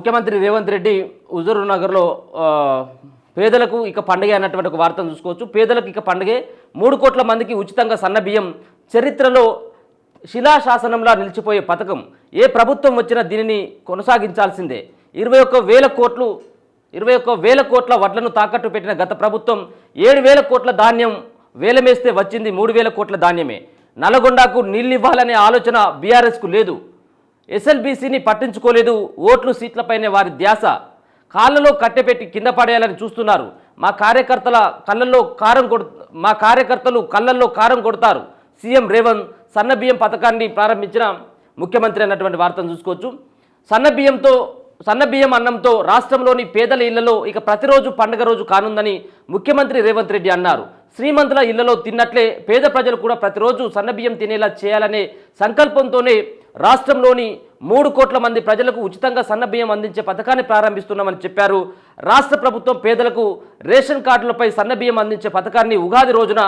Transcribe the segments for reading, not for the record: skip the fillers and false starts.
ముఖ్యమంత్రి రేవంత్ రెడ్డి హుజూర్ నగర్లో పేదలకు ఇక పండుగ అన్నటువంటి ఒక వార్తను చూసుకోవచ్చు. పేదలకు ఇక పండుగే 3 కోట్ల మందికి ఉచితంగా సన్నబియ్యం చరిత్రలో శిలాశాసనంలా నిలిచిపోయే పథకం. ఏ ప్రభుత్వం వచ్చినా దీనిని కొనసాగించాల్సిందే. 21,000 కోట్ల వడ్లను తాకట్టు పెట్టిన గత ప్రభుత్వం 7,000 కోట్ల ధాన్యం వేలమేస్తే వచ్చింది 3,000 కోట్ల ధాన్యమే. నల్గొండకు నీళ్ళివ్వాలనే ఆలోచన బీఆర్ఎస్కు లేదు. ఎస్ఎల్బీసీని పట్టించుకోలేదు. ఓట్లు సీట్లపైనే వారి ధ్యాస. కాళ్ళలో కట్టెపెట్టి కింద పడేయాలని చూస్తున్నారు. మా కార్యకర్తలు కళ్ళల్లో కారం కొడతారు. సీఎం రేవంత్ సన్నబియ్యం పథకాన్ని ప్రారంభించిన ముఖ్యమంత్రి అన్నటువంటి వార్తను చూసుకోవచ్చు. సన్నబియ్యం అన్నంతో రాష్ట్రంలోని పేదల ఇళ్లలో ఇక ప్రతిరోజు పండుగ రోజు కానుందని ముఖ్యమంత్రి రేవంత్ రెడ్డి అన్నారు. శ్రీమంతుల ఇళ్లలో తిన్నట్లే పేద ప్రజలు కూడా ప్రతిరోజు సన్నబియ్యం తినేలా చేయాలనే సంకల్పంతోనే రాష్ట్రంలోని 3 కోట్ల మంది ప్రజలకు ఉచితంగా సన్నబియ్యం అందించే పథకాన్ని ప్రారంభిస్తున్నామని చెప్పారు. రాష్ట్ర ప్రభుత్వం పేదలకు రేషన్ కార్డులపై సన్నబియ్యం అందించే పథకాన్ని ఉగాది రోజున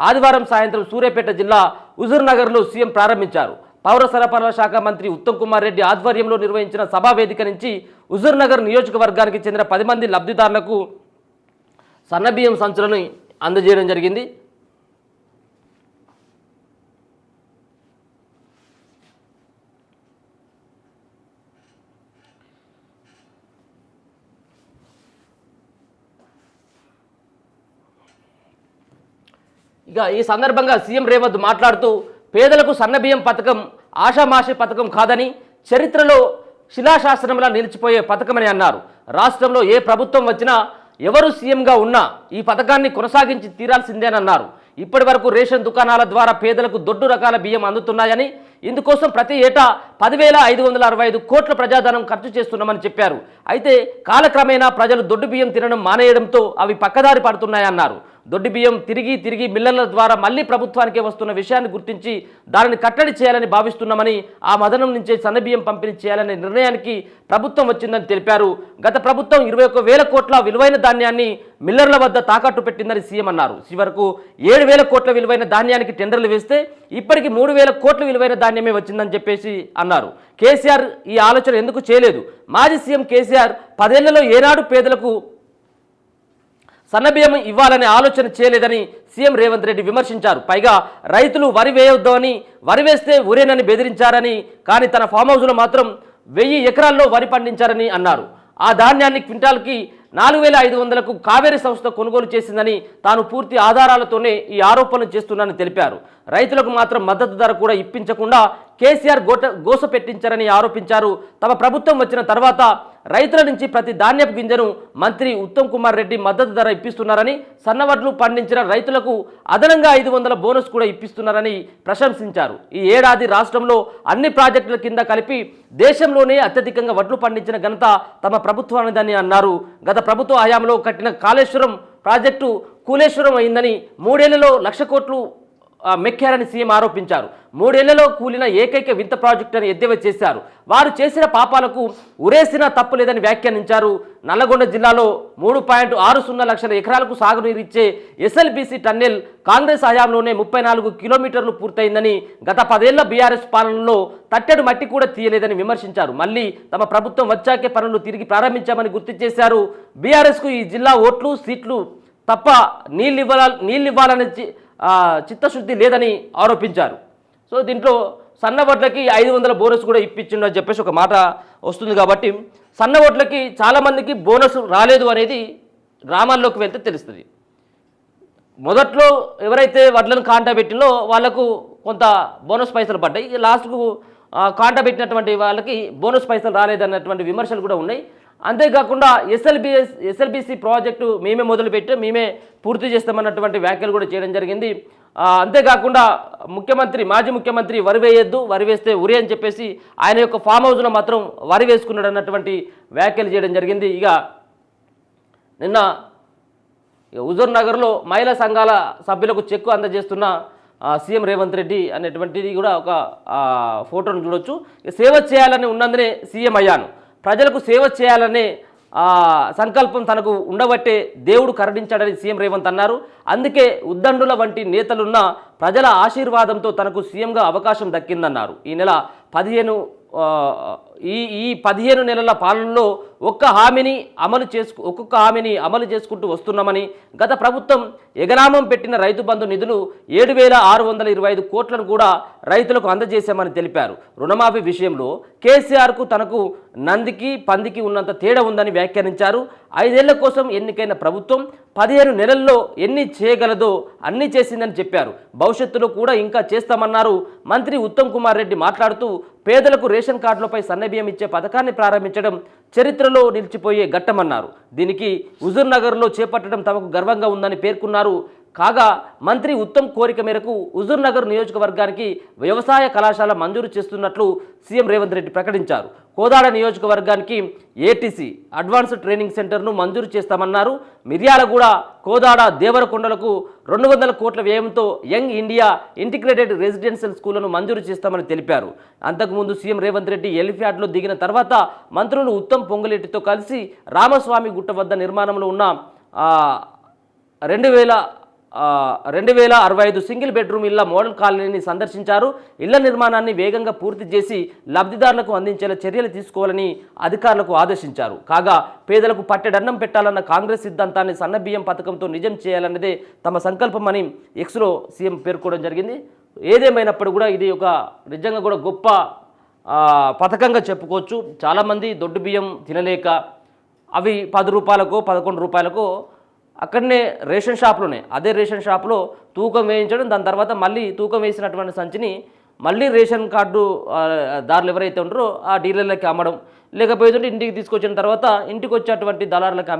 ఆదివారం సాయంత్రం సూర్యాపేట జిల్లా హుజూర్ నగర్లో సీఎం ప్రారంభించారు. పౌర సరఫరాల శాఖ మంత్రి ఉత్తమ్ కుమార్ రెడ్డి ఆధ్వర్యంలో నిర్వహించిన సభా వేదిక నుంచి హుజూర్ నగర్ నియోజకవర్గానికి చెందిన 10 మంది లబ్ధిదారులకు సన్నబియ్యం సంచులను అందజేయడం జరిగింది. ఇక ఈ సందర్భంగా సీఎం రేవంత్ మాట్లాడుతూ పేదలకు సన్నబియ్యం పథకం ఆషామాషి పథకం కాదని, చరిత్రలో శిలాశాసనంలా నిలిచిపోయే పథకమని అన్నారు. రాష్ట్రంలో ఏ ప్రభుత్వం వచ్చినా ఎవరు సీఎంగా ఉన్నా ఈ పథకాన్ని కొనసాగించి తీరాల్సిందేనన్నారు. ఇప్పటి వరకు రేషన్ దుకాణాల ద్వారా పేదలకు దొడ్డు రకాల బియ్యం అందుతున్నాయని, ఇందుకోసం ప్రతి ఏటా 10,565 కోట్ల ప్రజాధనం ఖర్చు చేస్తున్నామని చెప్పారు. అయితే కాలక్రమేణా ప్రజలు దొడ్డు బియ్యం తినడం మానేయడంతో అవి పక్కదారి పడుతున్నాయన్నారు. దొడ్డు బియ్యం తిరిగి మిల్లర్ల ద్వారా మళ్లీ ప్రభుత్వానికే వస్తున్న విషయాన్ని గుర్తించి దానిని కట్టడి చేయాలని భావిస్తున్నామని, ఆ మదనం నుంచే సన్నబియ్యం పంపిణీ చేయాలనే నిర్ణయానికి ప్రభుత్వం వచ్చిందని తెలిపారు. గత ప్రభుత్వం 21,000 కోట్ల విలువైన ధాన్యాన్ని మిల్లర్ల వద్ద తాకట్టు పెట్టిందని సీఎం అన్నారు. చివరకు 7,000 కోట్ల విలువైన ధాన్యానికి టెండర్లు వేస్తే ఇప్పటికి 3,000 కోట్ల విలువైన ధాన్యమే వచ్చిందని చెప్పేసి అన్నారు. కేసీఆర్ ఈ ఆలోచన ఎందుకు చేయలేదు? మాజీ సీఎం కేసీఆర్ 10 ఏళ్లలో ఏనాడు పేదలకు సన్నబియ్యం ఇవ్వాలనే ఆలోచన చేయలేదని సీఎం రేవంత్ రెడ్డి విమర్శించారు. పైగా రైతులు వరి వేయొద్దని, వరి వేస్తే ఉరేనని బెదిరించారని, కానీ తన ఫామ్ హౌస్లో మాత్రం 1000 ఎకరాల్లో వరి పండించారని అన్నారు. ఆ ధాన్యాన్ని క్వింటాల్కి 4,500కు కావేరీ సంస్థ కొనుగోలు చేసిందని, తాను పూర్తి ఆధారాలతోనే ఈ ఆరోపణలు చేస్తున్నానని తెలిపారు. రైతులకు మాత్రం మద్దతు ధర కూడా ఇప్పించకుండా కేసీఆర్ గోస పెట్టించారని ఆరోపించారు. తమ ప్రభుత్వం వచ్చిన తర్వాత రైతుల నుంచి ప్రతి ధాన్యపు గింజను మంత్రి ఉత్తమ్ కుమార్ రెడ్డి మద్దతు ధర ఇప్పిస్తున్నారని, సన్నవడ్లు పండించిన రైతులకు అదనంగా 500 బోనస్ కూడా ఇప్పిస్తున్నారని ప్రశంసించారు. ఈ ఏడాది రాష్ట్రంలో అన్ని ప్రాజెక్టుల కింద కలిపి దేశంలోనే అత్యధికంగా వడ్లు పండించిన ఘనత తమ ప్రభుత్వానిదని అన్నారు. గత ప్రభుత్వ హయాంలో కట్టిన కాళేశ్వరం ప్రాజెక్టు కూలేశ్వరం అయిందని, 3 ఏళ్లలో 1,00,000 కోట్లు మెక్కారని సీఎం ఆరోపించారు. 3 ఏళ్లలో కూలిన ఏకైక వింత ప్రాజెక్టు అని ఎద్దేవా చేశారు. వారు చేసిన పాపాలకు ఉరేసినా తప్పు లేదని వ్యాఖ్యానించారు. నల్లగొండ జిల్లాలో 3.60 లక్షల ఎకరాలకు సాగునీరిచ్చే ఎస్ఎల్బీసీ టన్నెల్ కాంగ్రెస్ హయాంలోనే 34 కిలోమీటర్లు పూర్తయిందని, గత 10 ఏళ్ల బీఆర్ఎస్ పాలనలో తట్టెడు మట్టి కూడా తీయలేదని విమర్శించారు. మళ్ళీ తమ ప్రభుత్వం వచ్చాకే పనులు తిరిగి ప్రారంభించామని గుర్తు చేశారు. బీఆర్ఎస్కు ఈ జిల్లా ఓట్లు సీట్లు తప్ప నీళ్ళివ్వాలని చిత్తశుద్ధి లేదని ఆరోపించారు. సో దీంట్లో సన్నవడ్లకి 500 బోనస్ కూడా ఇప్పించిందని చెప్పేసి ఒక మాట వస్తుంది. కాబట్టి సన్నవడ్లకి చాలామందికి బోనస్ రాలేదు అనేది గ్రామాల్లోకి వెళ్తే తెలుస్తుంది. మొదట్లో ఎవరైతే వడ్లను కాంటా పెట్టినో వాళ్లకు కొంత బోనస్ పైసలు పడ్డాయి. లాస్ట్కు కాంటా పెట్టినటువంటి వాళ్ళకి బోనస్ పైసలు రాలేదన్నటువంటి విమర్శలు కూడా ఉన్నాయి. అంతేకాకుండా ఎస్ఎల్బీసీ ప్రాజెక్టు మేమే మొదలుపెట్టి మేమే పూర్తి చేస్తామన్నటువంటి వ్యాఖ్యలు కూడా చేయడం జరిగింది. అంతేకాకుండా మాజీ ముఖ్యమంత్రి వరి వేయొద్దు, వరి వేస్తే ఉరి అని చెప్పేసి ఆయన యొక్క ఫామ్ హౌస్లో మాత్రం వరి వేసుకున్నాడు అన్నటువంటి వ్యాఖ్యలు చేయడం జరిగింది. ఇక నిన్న హుజూర్ నగర్లో మహిళా సంఘాల సభ్యులకు చెక్కు అందజేస్తున్న సీఎం రేవంత్ రెడ్డి అనేటువంటిది కూడా ఒక ఫోటోను చూడొచ్చు. సేవ చేయాలని ఉన్నందునే సీఎం అయ్యాను, ప్రజలకు సేవ చేయాలనే సంకల్పం తనకు ఉండబట్టే దేవుడు కరుణించాడని సీఎం రేవంత్ అన్నారు. అందుకే ఉద్దండుల వంటి నేతలున్న ప్రజల ఆశీర్వాదంతో తనకు సీఎంగా అవకాశం దక్కిందన్నారు. ఈ నెల ఆ, ఈ 15 నెలల పాలనలో ఒక్కొక్క హామీని అమలు చేసుకుంటూ వస్తున్నామని, గత ప్రభుత్వం ఎగనామం పెట్టిన రైతు బంధు నిధులు 7,625 కోట్లను కూడా రైతులకు అందజేశామని తెలిపారు. రుణమాఫీ విషయంలో కేసీఆర్కు తనకు నందికి పందికి ఉన్నంత తేడా ఉందని వ్యాఖ్యానించారు. 5 ఏళ్ల కోసం ఎన్నికైన ప్రభుత్వం 15 నెలల్లో ఎన్ని చేయగలదో అన్ని చేసిందని చెప్పారు. భవిష్యత్తులో కూడా ఇంకా చేస్తామన్నారు. మంత్రి ఉత్తమ్ కుమార్ రెడ్డి మాట్లాడుతూ పేదలకు రేషన్ కార్డులపై సన్నబియ్యం ఇచ్చే పథకాన్ని ప్రారంభించడం చరిత్రలో నిలిచిపోయే ఘట్టమన్నారు. దీనికి హుజూర్ నగర్లో చేపట్టడం తమకు గర్వంగా ఉందని పేర్కొన్నారు. కాగా మంత్రి ఉత్తమ్ కోరిక మేరకు హుజూర్ నగర్ నియోజకవర్గానికి వ్యవసాయ కళాశాల మంజూరు చేస్తున్నట్లు సీఎం రేవంత్ రెడ్డి ప్రకటించారు. కోదాడ నియోజకవర్గానికి ఏటీసీ అడ్వాన్స్డ్ ట్రైనింగ్ సెంటర్ను మంజూరు చేస్తామన్నారు. మిర్యాలగూడ, కోదాడ, దేవరకొండలకు 200 కోట్ల వ్యయంతో యంగ్ ఇండియా ఇంటిగ్రేటెడ్ రెసిడెన్షియల్ స్కూళ్లను మంజూరు చేస్తామని తెలిపారు. అంతకుముందు సీఎం రేవంత్ రెడ్డి ఎలిఫ్యాడ్లో దిగిన తర్వాత మంత్రులు ఉత్తమ్ పొంగులేటితో కలిసి రామస్వామి గుట్ట వద్ద నిర్మాణంలో ఉన్న 2065 సింగిల్ బెడ్రూమ్ ఇళ్ల మోడల్ కాలనీని సందర్శించారు. ఇళ్ల నిర్మాణాన్ని వేగంగా పూర్తి చేసి లబ్ధిదారులకు అందించేలా చర్యలు తీసుకోవాలని అధికారులకు ఆదేశించారు. కాగా పేదలకు పట్టెడన్నం పెట్టాలన్న కాంగ్రెస్ సిద్ధాంతాన్ని సన్నబియ్యం పథకంతో నిజం చేయాలన్నదే తమ సంకల్పమని ఎక్స్లో సీఎం పేర్కొనడం జరిగింది. ఏదేమైనప్పుడు కూడా ఇది ఒక నిజంగా కూడా గొప్ప పథకంగా చెప్పుకోవచ్చు. చాలామంది దొడ్డు బియ్యం తినలేక అవి 10 రూపాయలకో 11 రూపాయలకో అక్కడనే రేషన్ షాప్లోనే అదే రేషన్ షాప్లో తూకం వేయించడం, దాని తర్వాత మళ్ళీ తూకం వేసినటువంటి సంచిని మళ్ళీ రేషన్ కార్డు దారులు ఎవరైతే ఉంటారో ఆ డీలర్లకి అమ్మడం, లేకపోతే ఇంటికి తీసుకొచ్చిన తర్వాత ఇంటికి వచ్చేటువంటి దళారులకు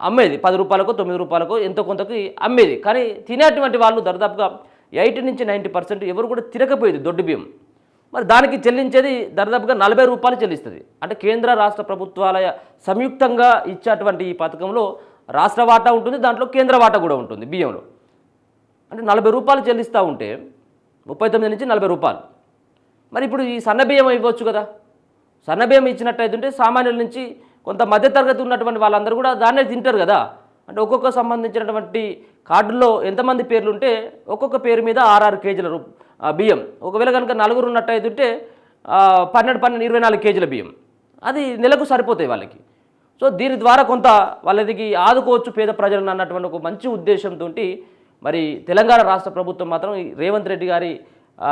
అమ్మేది 10 రూపాయలకో 9 రూపాయలకో ఎంతో కొంతకి అమ్మేది. కానీ తినేటువంటి వాళ్ళు దాదాపుగా 80 నుంచి 90% ఎవరు కూడా తినకపోయేది దొడ్డు బియ్యం. మరి దానికి చెల్లించేది దాదాపుగా 40 రూపాయలు చెల్లిస్తుంది. అంటే కేంద్ర రాష్ట్ర ప్రభుత్వాల సంయుక్తంగా ఇచ్చేటువంటి ఈ పథకంలో రాష్ట్ర వాటా ఉంటుంది, దాంట్లో కేంద్ర వాటా కూడా ఉంటుంది బియ్యంలో. అంటే 40 రూపాయలు చెల్లిస్తూ ఉంటే 39 నుంచి 40 రూపాయలు. మరి ఇప్పుడు ఈ సన్నబియ్యం ఇవ్వచ్చు కదా. సన్నబియ్యం ఇచ్చినట్టయితుంటే సామాన్యుల నుంచి కొంత మధ్యతరగతి ఉన్నటువంటి వాళ్ళందరూ కూడా దాన్నే తింటారు కదా. అంటే ఒక్కొక్క సంబంధించినటువంటి కార్డుల్లో ఎంతమంది పేర్లు ఉంటే ఒక్కొక్క పేరు మీద 6 కేజీల బియ్యం. ఒకవేళ కనుక 4 ఉన్నట్టయితుంటే 24 కేజీల బియ్యం అది నెలకు సరిపోతాయి వాళ్ళకి. సో దీని ద్వారా కొంత వాళ్ళకి ఆదుకోవచ్చు పేద ప్రజలను అన్నటువంటి ఒక మంచి ఉద్దేశంతో మరి తెలంగాణ రాష్ట్ర ప్రభుత్వం మాత్రం రేవంత్ రెడ్డి గారి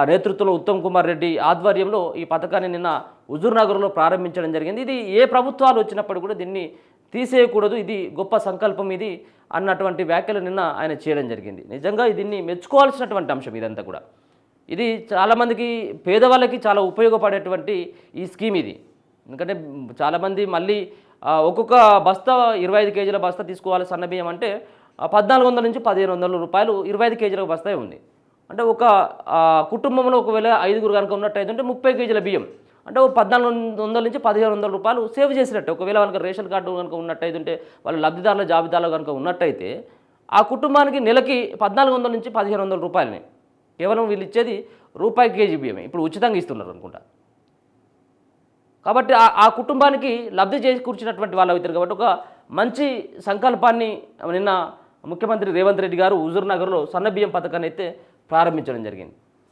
నేతృత్వంలో ఉత్తమ్ కుమార్ రెడ్డి ఆధ్వర్యంలో ఈ పథకాన్ని నిన్న హుజూర్ నగర్లో ప్రారంభించడం జరిగింది. ఇది ఏ ప్రభుత్వాలు వచ్చినప్పుడు కూడా దీన్ని తీసేయకూడదు, ఇది గొప్ప సంకల్పం ఇది అన్నటువంటి వ్యాఖ్యలు నిన్న ఆయన చేయడం జరిగింది. నిజంగా దీన్ని మెచ్చుకోవాల్సినటువంటి అంశం ఇదంతా కూడా. ఇది చాలామందికి పేదవాళ్ళకి చాలా ఉపయోగపడేటువంటి ఈ స్కీమ్ ఇది. ఎందుకంటే చాలామంది మళ్ళీ ఒక్కొక్క బస్తా 25 కేజీల బస్తా తీసుకోవాలి సన్నబియ్యం అంటే 1400 నుంచి 1500 రూపాయలు 25 కేజీల బస్తా ఉంది. అంటే ఒక కుటుంబంలో ఒకవేళ 5గురు కనుక ఉన్నట్టయితే 30 కేజీల బియ్యం అంటే 1400 నుంచి 1500 రూపాయలు సేవ్ చేసినట్టు. ఒకవేళ వాళ్ళకి రేషన్ కార్డు కనుక ఉన్నట్టయితే వాళ్ళ లబ్ధిదారుల జాబితాలో కనుక ఉన్నట్టయితే ఆ కుటుంబానికి నెలకి 1400 నుంచి 1500 రూపాయలని కేవలం వీళ్ళు ఇచ్చేది రూపాయి కేజీ బియ్యమే ఇప్పుడు ఉచితంగా ఇస్తున్నారు అనుకుంటా. కాబట్టి ఆ కుటుంబానికి లబ్ధి చేకూర్చినటువంటి వాళ్ళు అవుతారు. కాబట్టి ఒక మంచి సంకల్పాన్ని నిన్న ముఖ్యమంత్రి రేవంత్ రెడ్డి గారు హుజూర్ నగర్లో సన్నబియ్యం పథకాన్ని అయితే ప్రారంభించడం జరిగింది.